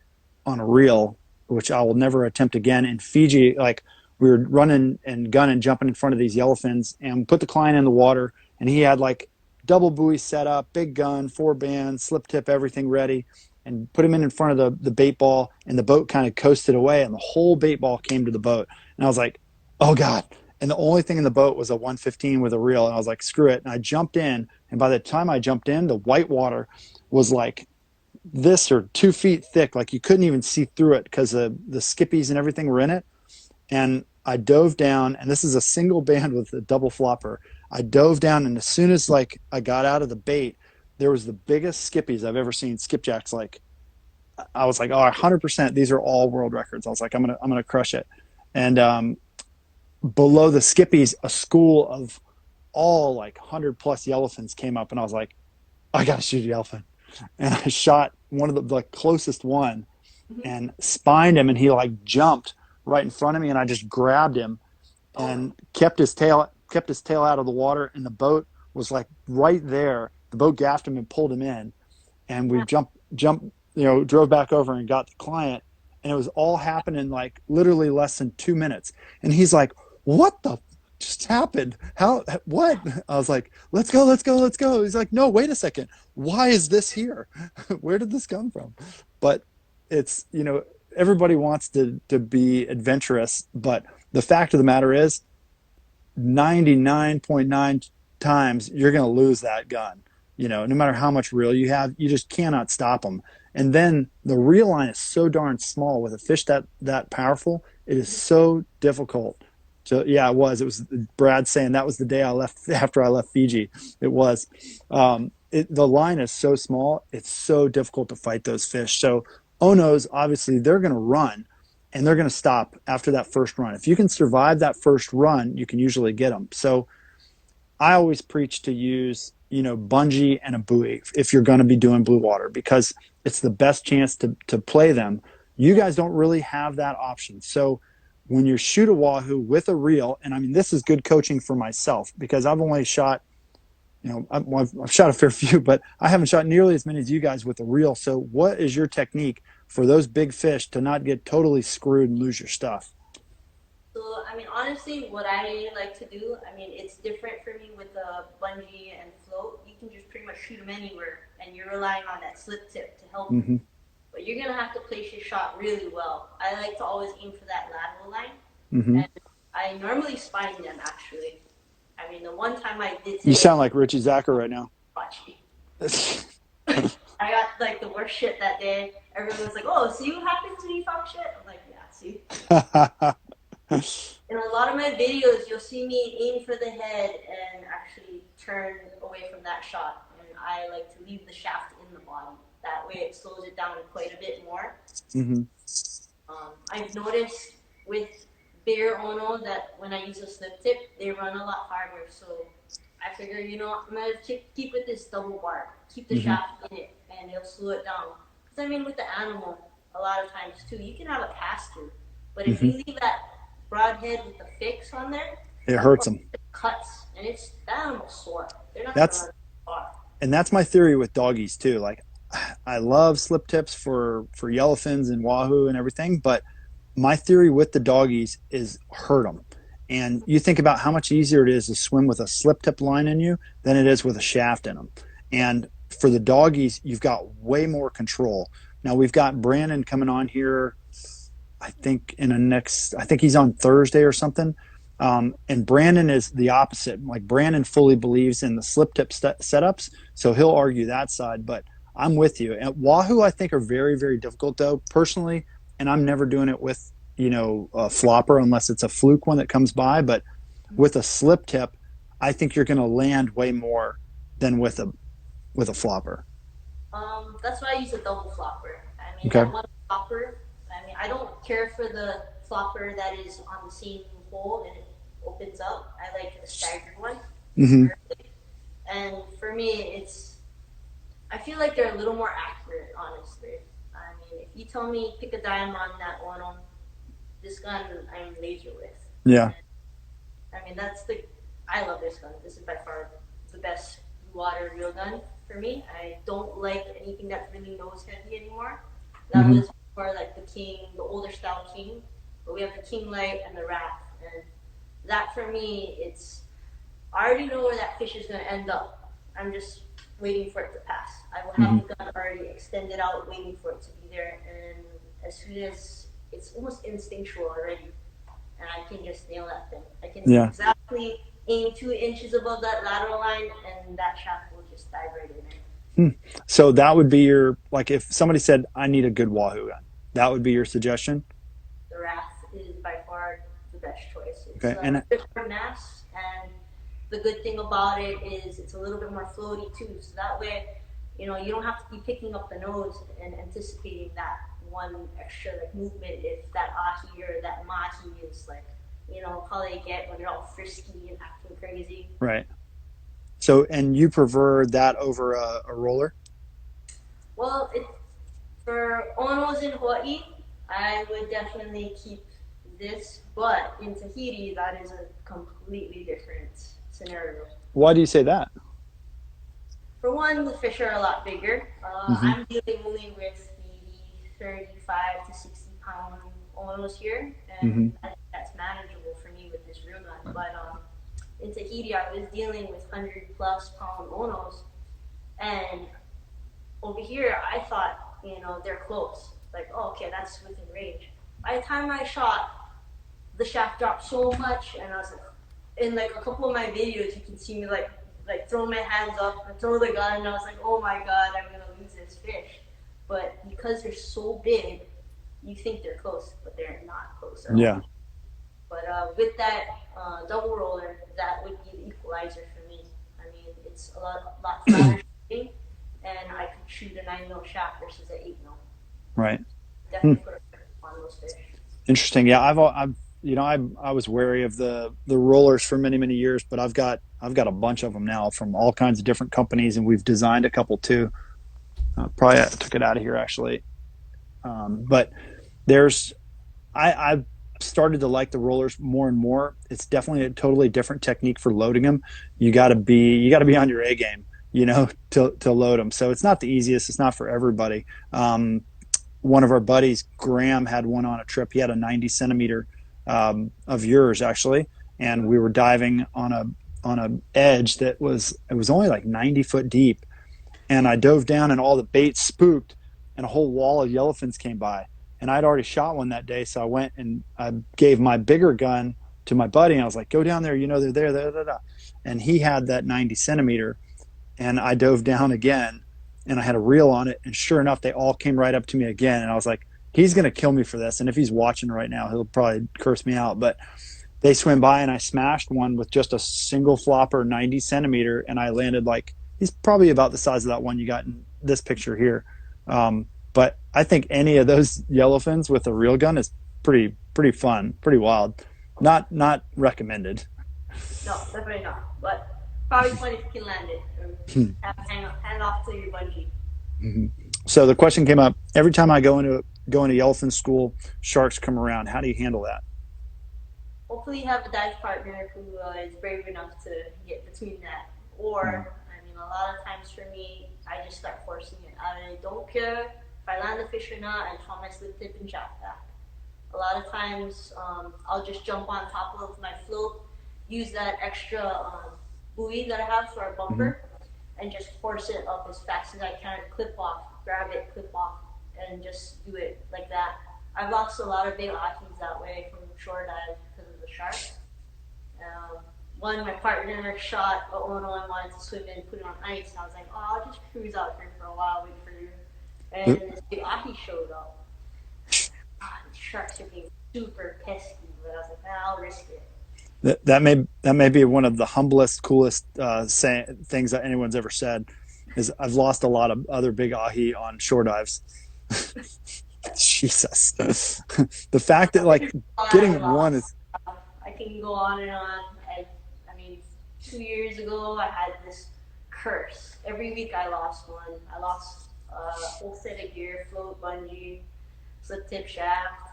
on a reel, which I will never attempt again. In Fiji, like we were running and gunning, jumping in front of these yellowfins, and put the client in the water, and he had like double buoy set up, big gun, 4 bands, slip tip, everything ready, and put him in front of the bait ball, and the boat kind of coasted away, and the whole bait ball came to the boat, and I was like, oh god. And the only thing in the boat was a 115 with a reel, and I was like, screw it. And I jumped in, and by the time I jumped in, the white water was like this or 2 feet thick, like you couldn't even see through it because the skippies and everything were in it. And I dove down, and this is a single band with a double flopper. I dove down, and as soon as like I got out of the bait, there was the biggest skippies I've ever seen. Skipjacks, like I was like, oh, 100%, these are all world records. I was like, I'm gonna crush it. And below the skippies, a school of all like 100+ yellowfins came up, and I was like, I gotta shoot a yellowfin. And I shot one of the like closest one and spined him, and he like jumped right in front of me, and I just grabbed him oh my. and kept his tail out of the water, and the boat was like right there. The boat gaffed him and pulled him in, and we jumped, drove back over and got the client, and it was all happening like literally less than 2 minutes. And he's like, "What the just happened? How? What?" I was like, "Let's go, let's go, let's go." He's like, "No, wait a second. Why is this here? Where did this come from?" But it's everybody wants to be adventurous, but the fact of the matter is 99.9 times you're going to lose that gun. No matter how much reel you have, you just cannot stop them. And then the reel line is so darn small with a fish that powerful. It is so difficult to. Yeah, it was Brad saying that was the day I left after I left Fiji. It was. The line is so small, it's so difficult to fight those fish. So onos, obviously, they're going to run, and they're going to stop after that first run. If you can survive that first run, you can usually get them. So I always preach to use, bungee and a buoy if you're going to be doing blue water, because it's the best chance to play them. You guys don't really have that option. So when you shoot a wahoo with a reel, and I mean, this is good coaching for myself because I've only shot, I've shot a fair few, but I haven't shot nearly as many as you guys with a reel. So what is your technique for those big fish to not get totally screwed and lose your stuff? So, I mean, honestly, what I like to do, I mean, it's different for me with the bungee and float. You can just pretty much shoot them anywhere, and you're relying on that slip tip to help you. Mm-hmm. But you're gonna have to place your shot really well. I like to always aim for that lateral line, Mm-hmm. and I normally spine them actually. I mean, the one time I did You say, sound like Richie Zacher right now. watch me. I got like the worst shit that day. Everyone was like, "Oh, see what happens when you talk shit?" I'm like, "Yeah, see." In a lot of my videos, you'll see me aim for the head and actually turn away from that shot. And I like to leave the shaft in the body. That way it slows it down quite a bit more. Mm-hmm. I've noticed with bigger Ono that when I use a slip tip, they run a lot farther. So I figure, I'm going to keep with this double bar. Keep the Mm-hmm. shaft in it and it'll slow it down. Because I mean, with the animal, a lot of times too, you can have a pass through. But if you leave that broadhead with the fix on there, It hurts them. it cuts, and it's that animal's sore. They're not That's gonna run far. and that's my theory with doggies too. Like, I love slip tips for yellowfins and wahoo and everything, but my theory with the doggies is hurt them. And you think about how much easier it is to swim with a slip tip line in you than it is with a shaft in them. And for the doggies, you've got way more control. Now we've got Brandon coming on here. I think he's on Thursday or something. And Brandon is the opposite. Like, Brandon fully believes in the slip tip setups, so he'll argue that side. But I'm with you. And Wahoo, I think, are very, very difficult though, personally. And I'm never doing it with a flopper unless it's a fluke one that comes by. But with a slip tip, I think you're going to land way more than with a flopper. That's why I use a double flopper. I mean, Okay. that one flopper. I mean, I don't care for the flopper that is on the same hole and it opens up. I like a staggered one. Mm-hmm. And for me, I feel like they're a little more accurate, honestly. I mean, if you tell me pick a dime on that one on this gun, I'm laser with. Yeah. I mean, I love this gun. This is by far the best water reel gun for me. I don't like anything that's really nose heavy anymore. That was for like the older style King. But we have the King Light and the Wrath. And that for me, I already know where that fish is going to end up. I'm just waiting for it to pass. I will have the gun already extended out, waiting for it to be there. And as soon as it's almost instinctual already, and I can just nail that thing. I can exactly aim 2 inches above that lateral line, and that shaft will just dive right in there. So that would be like, if somebody said, I need a good Wahoo gun, that would be your suggestion? The Wrath is by far the best choice. It's Okay. a different mass, and the good thing about it is it's a little bit more floaty too. So that way, you don't have to be picking up the nose and anticipating that one extra like movement if that ahi or that mahi is like, how they get when they're all frisky and acting crazy. Right. So, and you prefer that over a roller? Well, for Onos in Hawaii, I would definitely keep this, but in Tahiti, that is a completely different scenario. Why do you say that? For one, the fish are a lot bigger. I'm dealing only with maybe 35 to 60 pound Onos here, and that's manageable for me with this reel gun. But in Tahiti, I was dealing with 100 plus pound Onos, and over here, I thought, they're close. Like, oh, okay, that's within range. By the time I shot, the shaft dropped so much, and I was like, in like a couple of my videos, you can see me like throw my hands up and throw the gun, and I was like, oh my god, I'm gonna lose this fish. But because they're so big, you think they're close, but they're not close at all. Yeah. But with that double roller, that would be the equalizer for me. I mean, it's a lot flatter shooting, and I could shoot a 9 mil shaft versus an 8 mil. Right. Definitely put a on those fish. Interesting. Yeah, I was wary of the rollers for many, many years, but I've got a bunch of them now from all kinds of different companies, and we've designed a couple too. Probably took it out of here actually. But there's I've started to like the rollers more and more. It's definitely a totally different technique for loading them. You got to be on your A game, to load them. So it's not the easiest. It's not for everybody. One of our buddies, Graham, had one on a trip. He had a 90 centimeter of yours actually, and we were diving on a edge it was only like 90 foot deep, and I dove down and all the bait spooked, and a whole wall of yellowfins came by. And I'd already shot one that day, so I went and I gave my bigger gun to my buddy, and I was like, "Go down there, they're there." Da, da, da. And he had that 90 centimeter, and I dove down again, and I had a reel on it, and sure enough, they all came right up to me again, and I was like, "He's gonna kill me for this." And if he's watching right now, he'll probably curse me out. But they swam by, and I smashed one with just a single flopper 90 centimeter, and I landed like he's probably about the size of that one you got in this picture here. But I think any of those yellowfins with a reel gun is pretty fun, pretty wild. Not recommended. No, definitely not. But probably fun if you can land it. Or hand off to your bungee. Mm-hmm. So the question came up every time I go into yellowfin school. Sharks come around. How do you handle that? Hopefully, you have a dive partner who is brave enough to get between that. Or, I mean, a lot of times for me, I just start forcing it. I don't care if I land the fish or not. I try my slip tip and jack back. A lot of times, I'll just jump on top of my float, use that extra buoy that I have for a bumper, and just force it up as fast as I can, clip off, grab it, clip off, and just do it like that. I've lost a lot of big ahis that way from shore dive because of the sharks. One, my partner shot a Ono and wanted to swim in, put it on ice, and I was like, "Oh, I'll just cruise out here for a while, wait for you." And this big ahi showed up. The sharks are being super pesky, but I was like, "Nah, I'll risk it." That may be one of the humblest, coolest things that anyone's ever said. Is I've lost a lot of other big ahi on shore dives. Jesus, the fact that like getting one is. I can go on and on. I mean, 2 years ago I had this curse. Every week I lost one. I lost a whole set of gear, float, bungee, slip tip shaft.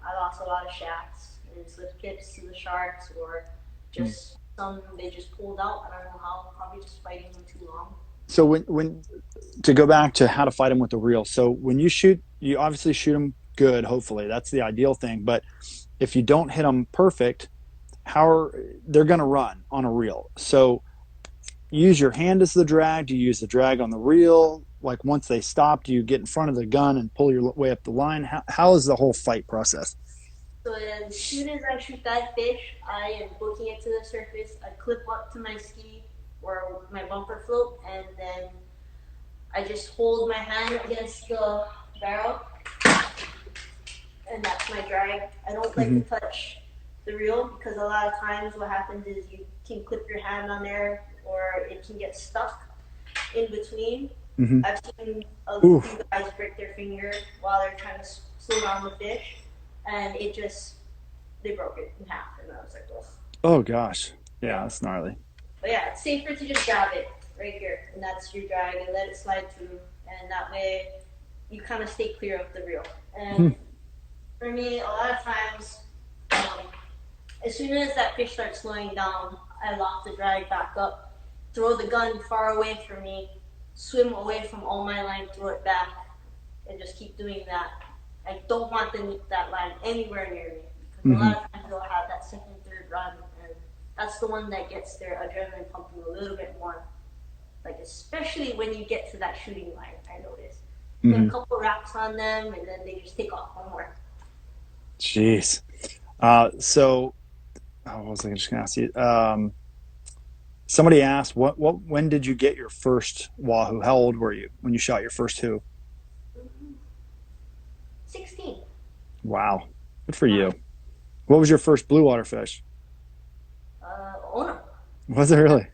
I lost a lot of shafts and slip tips to the sharks, or just some they just pulled out. I don't know how. Probably just fighting them too long. So when to go back to how to fight them with the reel. So when you shoot, you obviously shoot them good. Hopefully, that's the ideal thing. But if you don't hit them perfect, they're going to run on a reel. So use your hand as the drag. Do you use the drag on the reel? Like once they stop, do you get in front of the gun and pull your way up the line? How is the whole fight process? So as soon as I shoot that fish, I am booking it to the surface. I clip up to my ski or my bumper float, and then I just hold my hand against the barrel, and that's my drag. I don't like to touch the reel because a lot of times what happens is you can clip your hand on there, or it can get stuck in between. I've seen a few guys break their finger while they're trying to slow down the fish, and they broke it in half, and I was like, oh. Oh gosh, yeah, that's gnarly. But yeah, it's safer to just grab it right here, and that's your drag, and let it slide through, and that way you kind of stay clear of the reel. And for me, a lot of times, as soon as that fish starts slowing down, I lock the drag back up, throw the gun far away from me, swim away from all my line, throw it back, and just keep doing that. I don't want that line anywhere near me, because a lot of times they'll have that second, third run, and that's the one that gets their adrenaline pumping a little bit more. Like, especially when you get to that shooting line, I notice. Put a couple wraps on them, and then they just take off one more. Jeez. So, what was I just going to ask you? Somebody asked, when did you get your first Wahoo? How old were you when you shot your first who? 16. Wow. Good for you. What was your first bluewater fish? Ono. Was it really?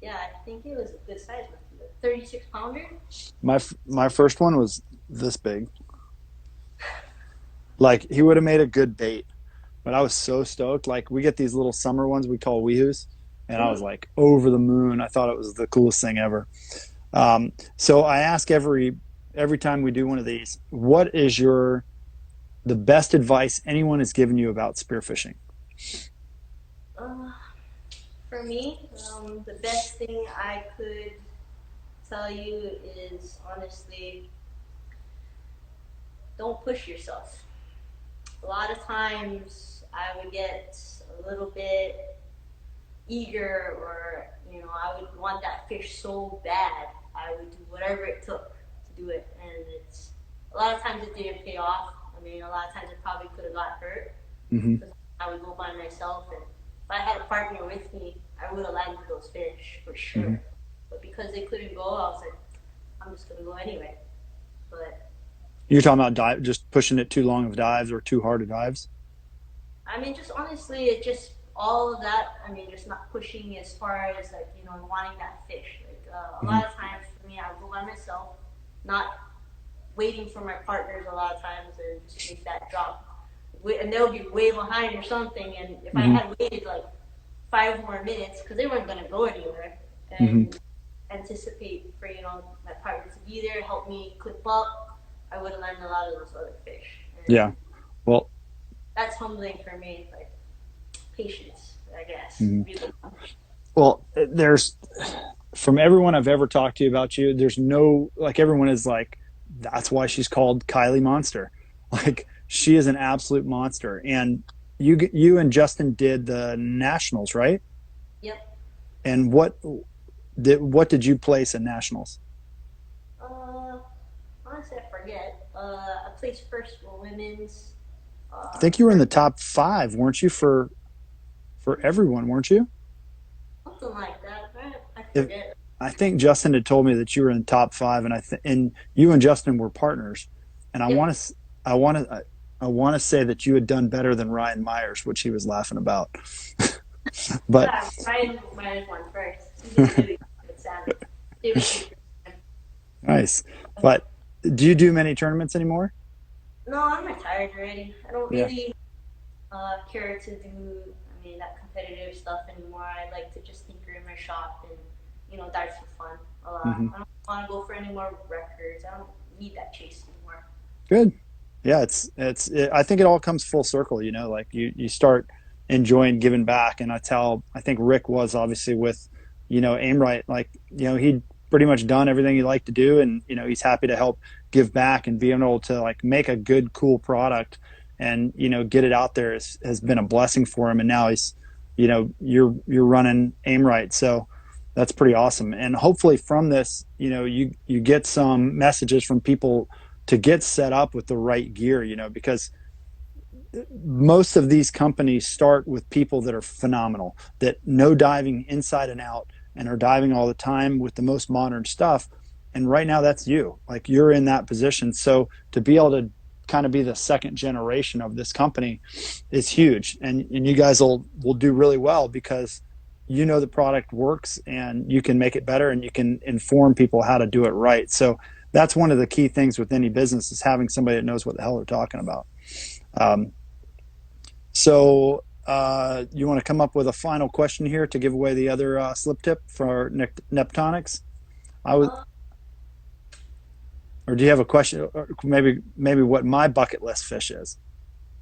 Yeah, I think it was a good size. 36 pounder. My first one was this big. Like, he would have made a good bait. but I was so stoked. Like we get these little summer ones we call Wahoos, and I was Mhm. like over the moon. I thought it was the coolest thing ever. So I ask every time we do one of these, what is the best advice anyone has given you about spearfishing? Uh, for me, the best thing I could tell you is honestly, don't push yourself. A lot of times I would get a little bit eager, or I would want that fish so bad I would do whatever it took to do it, and it's a lot of times it didn't pay off. I mean, a lot of times it probably could have got hurt Hmm. because I would go by myself, and if I had a partner with me I would have landed those fish for Hmm. sure, but because they couldn't go I was like, I'm just gonna go anyway. But You're talking about just pushing it too long of dives or too hard of dives. I mean, just honestly, it just all of that. I mean, just not pushing as far as like wanting that fish. Like a Hmm. lot of times for me, I would go by myself, not waiting for my partners. A lot of times, and just make that drop, and they'll be way behind or something. And if I Hmm. had waited like 5 more minutes, because they weren't gonna go anywhere, Hmm. and anticipate for my partner to be there, help me clip up, I would have landed a lot of those other fish, Yeah. and Well, that's humbling for me. Like patience, I guess. mhm. Really. Well, there's from everyone I've ever talked to about you, there's no like everyone is like that's why she's called Kylie Monster. Like she is an absolute monster. And you and Justin did the nationals, right? Yep. And what did you place in nationals? Uh, Honestly, I forget. I placed first for women's. I think you were in First, the top five, weren't you, for everyone, weren't you? something like that. I If forget. I think Justin had told me that you were in the top five, and and you and Justin were partners, and Yep. I want to, I want to say that you had done better than Ryan Myers, which he was laughing about. But Yeah, Ryan won first. He did really good salmon. Did really good. nice. But do you do many tournaments anymore? No, I'm retired already. I don't Yeah. really care to do, I mean, that competitive stuff anymore. I like to just tinker in my shop and, dive for fun a lot. Hmm. I don't want to go for any more records. I don't need that chase anymore. Good. Yeah, I think it all comes full circle, like you start enjoying giving back, and that's how I think Rick was obviously with, Aimrite. Like, he'd pretty much done everything he liked to do, and he's happy to help give back and being able to like make a good, cool product and get it out there has been a blessing for him. And now he's, you're running Aimrite, so that's pretty awesome. And hopefully from this, you get some messages from people to get set up with the right gear, because most of these companies start with people that are phenomenal, that know diving inside and out and are diving all the time with the most modern stuff. And right now, that's you. Like you're in that position. So to be able to kind of be the second generation of this company is huge. And you guys will do really well because the product works and you can make it better and you can inform people how to do it right. So that's one of the key things with any business is having somebody that knows what the hell they're talking about. Um, you want to come up with a final question here to give away the other slip tip for Neptonics? I would, Uh, or do you have a question? Or maybe what my bucket list fish is?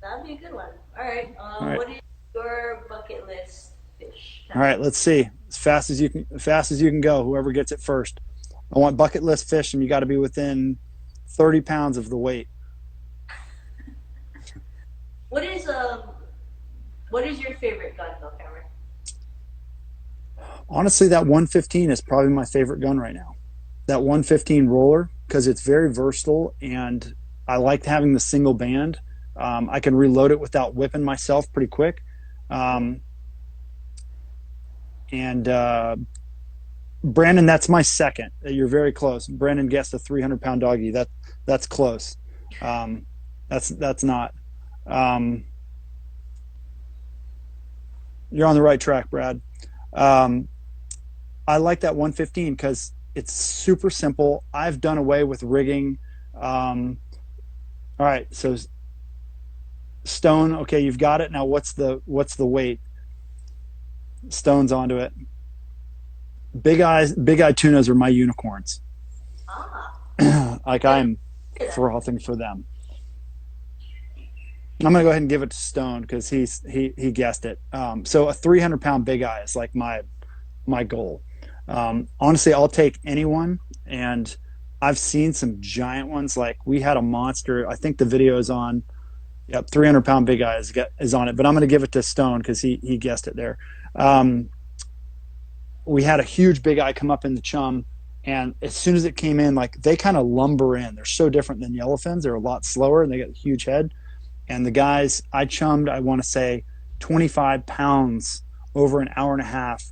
that'd be a good one. All right. All right, What is your bucket list fish? all right. Let's see. As fast as you can go. Whoever gets it first. I want bucket list fish, and you got to be within 30 pounds of the weight. What is um what is your favorite gun though, Cameron? Honestly, that 115 is probably my favorite gun right now. That 115 roller because it's very versatile and I like having the single band. I can reload it without whipping myself pretty quick. Um, and Brandon, that's my second. You're very close. Brandon guessed a 300-pound doggy. That's close. Um, that's not. Um, you're on the right track, Brad. Um, I like that 115 because it's super simple. I've done away with rigging. All right, so Stone. Okay, you've got it. Now what's the weight? Stones onto it. Big eye tunas are my unicorns. Ah, Like I I'm hear that. frothing for them. I'm gonna go ahead and give it to Stone because he guessed it. So a 300-pound big eye is like my goal. Honestly, I'll take anyone, and I've seen some giant ones. Like we had a monster. I think the video is on. Yep, 300-pound big eye is on it. But I'm going to give it to Stone because he guessed it there. Um, we had a huge big eye come up in the chum, and as soon as it came in, like they kind of lumber in. They're so different than yellowfins. They're a lot slower, and they got a huge head. And the guys I chummed, I want to say 25 pounds over an hour and a half,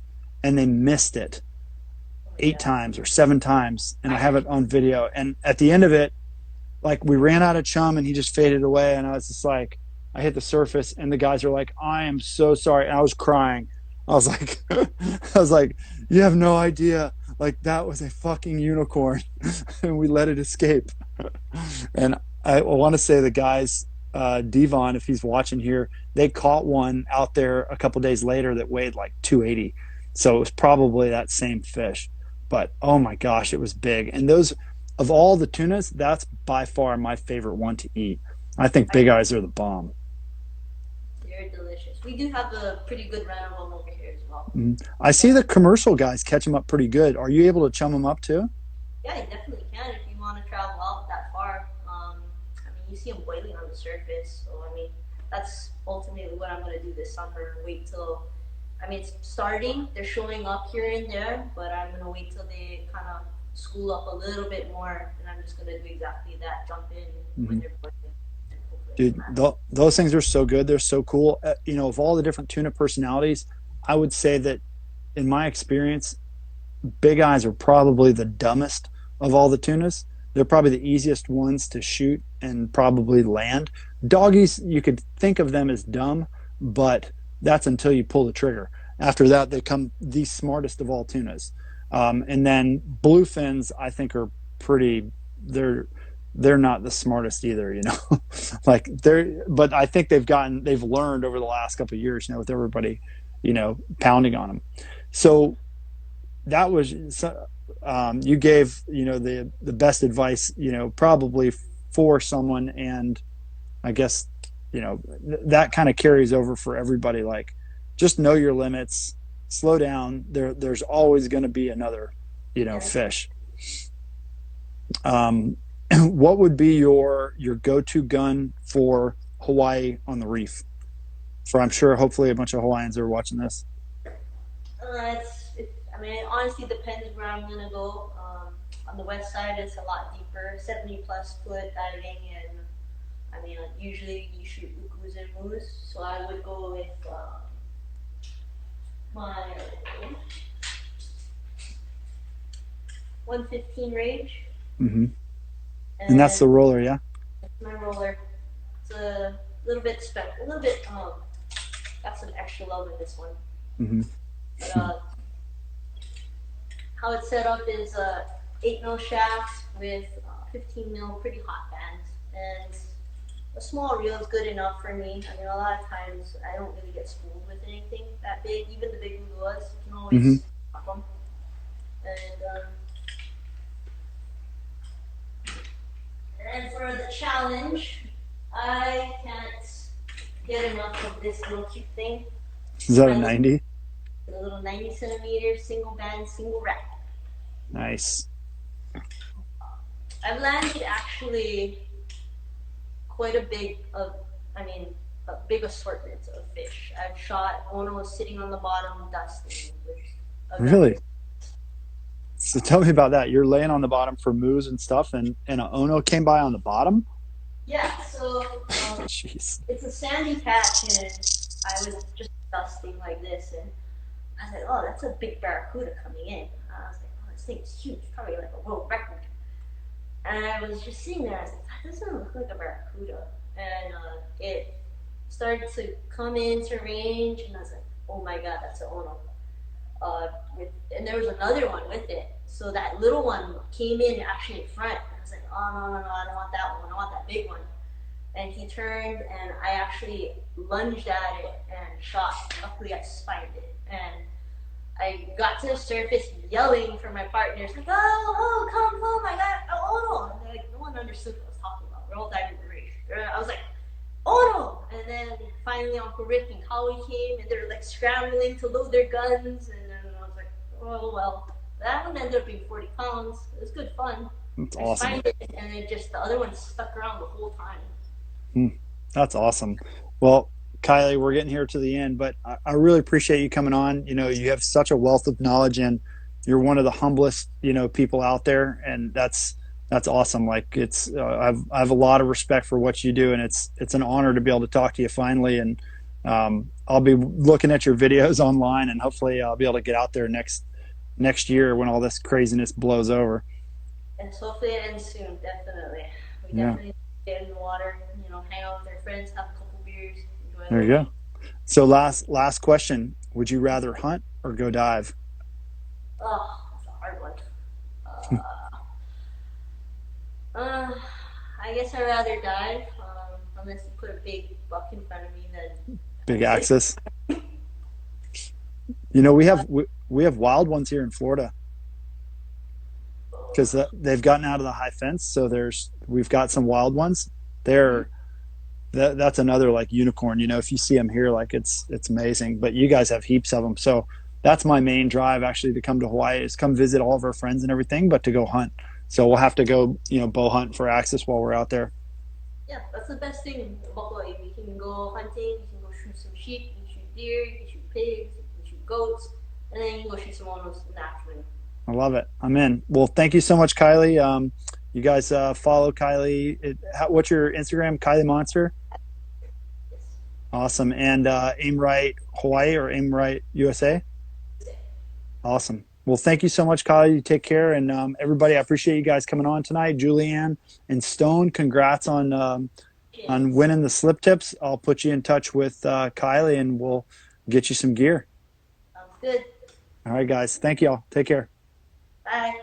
and they missed it Oh my 8 times or 7 times, and I have it on video. And at the end of it, like we ran out of chum, and he just faded away, and I was just like, I hit the surface, and the guys are like, "I am so sorry," and I was crying. I was like, I was like, "You have no idea." Like that was a fucking unicorn, and we let it escape. And I want to say the guys, Devon, if he's watching here, they caught one out there a couple days later that weighed like 280. So it was probably that same fish. But oh my gosh, it was big. And those, of all the tunas, that's by far my favorite one to eat. I think God. big eyes are the bomb. They're delicious. We do have a pretty good run of them over here as well. I see the commercial guys catch them up pretty good. Are you able to chum them up too? Yeah, you definitely can if you want to travel out that far. I mean, you see them boiling on the surface, so I mean, that's ultimately what I'm gonna do this summer. Wait till, I mean, it's starting. They're showing up here and there, but I'm gonna wait till they kind of school up a little bit more, and I'm just gonna do exactly that. Jump in when Mm-hmm. they're boiling, and hopefully I Dude, can land. those things are so good. They're so cool. Of all the different tuna personalities, I would say that in my experience, big eyes are probably the dumbest of all the tunas. They're probably the easiest ones to shoot and probably land. Doggies, you could think of them as dumb, but that's until you pull the trigger. After that, they come the smartest of all tunas. And then bluefins, I think, are pretty. They're they're not the smartest either, like but I think they've learned over the last couple of years, with everybody, pounding on them. So that was you gave the best advice, probably for someone. And I guess that kind of carries over for everybody. Like, just know your limits, slow down. There's always going to be another Yeah. fish. What would be your go-to gun for Hawaii on the reef? For, I'm sure, hopefully a bunch of Hawaiians are watching this. I mean, it honestly depends where I'm gonna go. On the west side, it's a lot deeper, 70 plus foot diving, and I mean, usually you shoot ukus and moose, so I would go with my 115 range, Hmm. And that's and the roller, yeah. my roller. It's a little bit a little bit got some extra love in this one, Hmm. but how it's set up is a 8 mil shaft with 15 mil pretty hot bands, and a small reel is good enough for me. I mean, a lot of times I don't really get spooled with anything that big. Even the big luas, you can Hmm. always pop them. And for the challenge, I can't get enough of this little cute thing. Is that a My 90? little 90 centimeter single band, single rack. Nice. I've landed actually quite a big of, I mean, a big assortment of fish. I've shot Ono sitting on the bottom, dusting with a gun. Really? So tell me about that. You're laying on the bottom for moose and stuff, and a Ono came by on the bottom? Yeah, so Jeez. it's a sandy patch, and I was just dusting like this, and I was like, oh, that's a big barracuda coming in. I was like, oh, this thing's huge, probably like a world record. And I was just sitting there, I was like, that doesn't look like a barracuda. And it started to come into range, and I was like, oh my god, that's an Ono. And there was another one with it. So that little one came in actually in front. And I was like, oh no, no, no, I don't want that one. I want that big one. and he turned, and I actually lunged at it and shot. Luckily, I spiked it, and I got to the surface yelling for my partners, like, oh, come, I got oh no. And like, no one understood what I was talking about. We're all diving the reef. I was like, oh no. And then finally Uncle Rick and Kylie came, and they're like scrambling to load their guns, and then I was like, oh well. That one ended up being 40 pounds. It was good fun. That's I awesome. spiked it, and then just the other one stuck around the whole time. That's awesome. Well, Kylie, we're getting here to the end, but I really appreciate you coming on. You know, you have such a wealth of knowledge, and you're one of the humblest, people out there, and that's awesome. Like I have a lot of respect for what you do, and it's an honor to be able to talk to you finally. And I'll be looking at your videos online, and hopefully I'll be able to get out there next year when all this craziness blows over. And so hopefully it ends soon, definitely. We Yeah. definitely get in the water, hang out with our friends, have a couple beers, enjoy There you life. go. So last question: would you rather hunt or go dive? Oh, that's a hard one. Uh, I guess I'd rather dive, unless you put a big buck in front of me, then Big I say, axis. We have wild ones here in Florida because they've gotten out of the high fence. So we've got some wild ones. They're that's another like unicorn. If you see them here, like it's amazing. But you guys have heaps of them. So that's my main drive actually to come to Hawaii is come visit all of our friends and everything, but to go hunt. So we'll have to go, bow hunt for axis while we're out there. yeah, that's the best thing about Hawaii. We can go hunting, you can go shoot some sheep, you can shoot deer, you can shoot pigs, you can shoot goats, and then you can go shoot some animals in the afternoon. I love it. I'm in. Well, thank you so much, Kylie. You guys follow Kylie. What's your Instagram? Kylie Monster. Yes. Awesome. And Aimrite Hawaii or Aimrite USA. Awesome. Well, thank you so much, Kylie. You take care. And everybody, I appreciate you guys coming on tonight. Julianne and Stone, congrats on Yes. winning the slip tips. I'll put you in touch with Kylie and we'll get you some gear. Sounds good. All right, guys. Thank you all. Take care. Bye.